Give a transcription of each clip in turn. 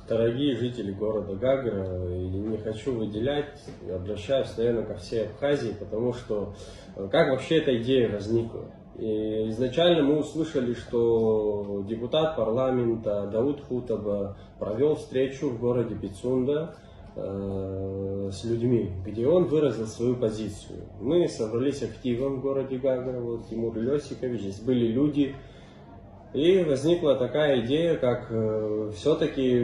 Дорогие жители города Гагра, не хочу выделять, обращаюсь, наверное, ко всей Абхазии, потому что как вообще эта идея возникла? И изначально мы услышали, что депутат парламента Дауд Хутаба провел встречу в городе Пицунда с людьми, где он выразил свою позицию. Мы собрались активом в городе Гагра, вот Тимур Лёсикович, здесь были люди. И возникла такая идея, как все-таки,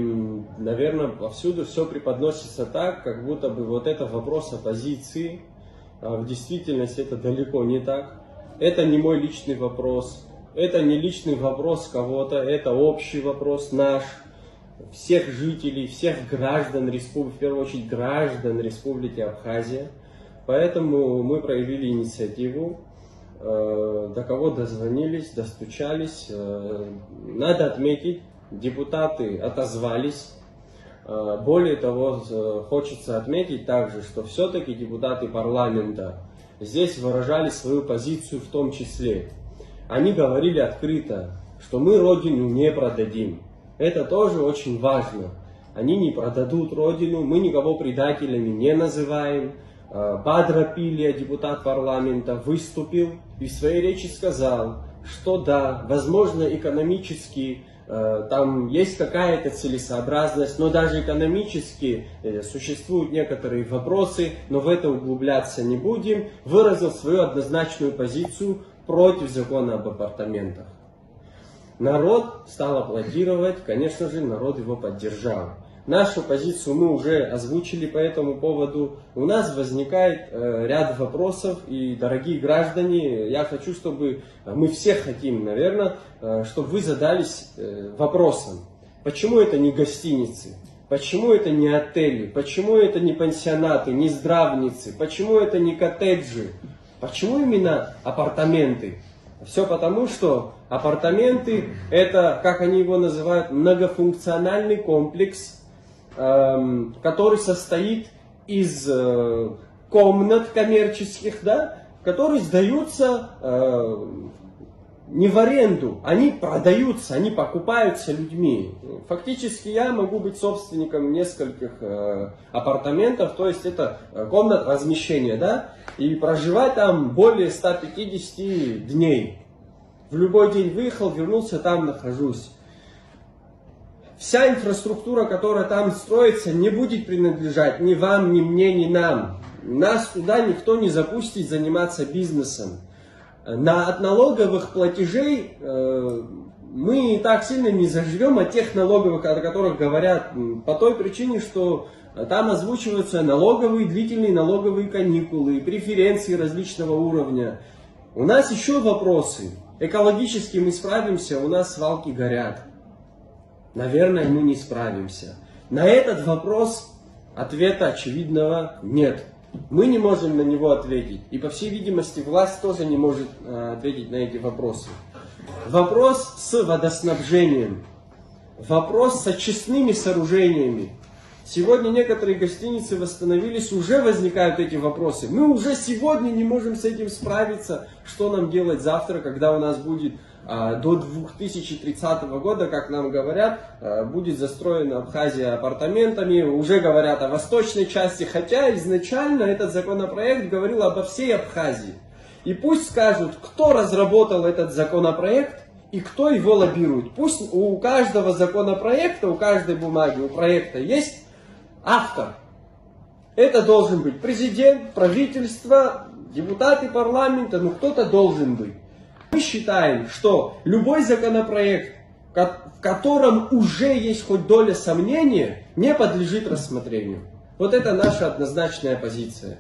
наверное, повсюду все преподносится так, как будто бы вот это вопрос оппозиции, а в действительности это далеко не так. Это не мой личный вопрос, это не личный вопрос кого-то, это общий вопрос наш, всех жителей, всех граждан республики, в первую очередь граждан Республики Абхазия. Поэтому мы проявили инициативу. До кого дозвонились, достучались. Надо отметить, депутаты отозвались. Более того, хочется отметить также, что все-таки депутаты парламента здесь выражали свою позицию в том числе. Они говорили открыто, что мы родину не продадим. Это тоже очень важно. Они не продадут родину, мы никого предателями не называем. Бадра Пилия, депутат парламента, выступил и в своей речи сказал, что да, возможно, экономически там есть какая-то целесообразность, но даже экономически существуют некоторые вопросы, но в это углубляться не будем. Выразил свою однозначную позицию против закона об апартаментах. Народ стал аплодировать, конечно же, народ его поддержал. Нашу позицию мы уже озвучили по этому поводу. У нас возникает ряд вопросов, и, дорогие граждане, я хочу, чтобы мы все хотим, наверное, чтобы вы задались вопросом, почему это не гостиницы, почему это не отели, почему это не пансионаты, не здравницы, почему это не коттеджи, почему именно апартаменты? Все потому, что апартаменты это, как они его называют, многофункциональный комплекс, который состоит из комнат коммерческих, да, которые сдаются не в аренду, они продаются, они покупаются людьми. Фактически я могу быть собственником нескольких апартаментов, то есть это комнат размещения, да, и проживать там более 150 дней. В любой день выехал, вернулся, там нахожусь. Вся инфраструктура, которая там строится, не будет принадлежать ни вам, ни мне, ни нам. Нас туда никто не запустит заниматься бизнесом. От налоговых платежей мы так сильно не заживем, от тех налоговых, о которых говорят, по той причине, что там озвучиваются налоговые, длительные налоговые каникулы, преференции различного уровня. У нас еще вопросы. Экологически мы справимся, у нас свалки горят. Наверное, мы не справимся. На этот вопрос ответа очевидного нет. Мы не можем на него ответить. И, по всей видимости, власть тоже не может ответить на эти вопросы. Вопрос с водоснабжением. Вопрос с очистными сооружениями. Сегодня некоторые гостиницы восстановились, уже возникают эти вопросы. Мы уже сегодня не можем с этим справиться. Что нам делать завтра, когда у нас будет до 2030 года, как нам говорят, будет застроена Абхазия апартаментами. Уже говорят о восточной части, хотя изначально этот законопроект говорил обо всей Абхазии. И пусть скажут, кто разработал этот законопроект и кто его лоббирует. Пусть у каждого законопроекта, у каждой бумаги, у проекта есть автор. Это должен быть президент, правительство, депутаты парламента, ну кто-то должен быть. Мы считаем, что любой законопроект, в котором уже есть хоть доля сомнения, не подлежит рассмотрению. Вот это наша однозначная позиция.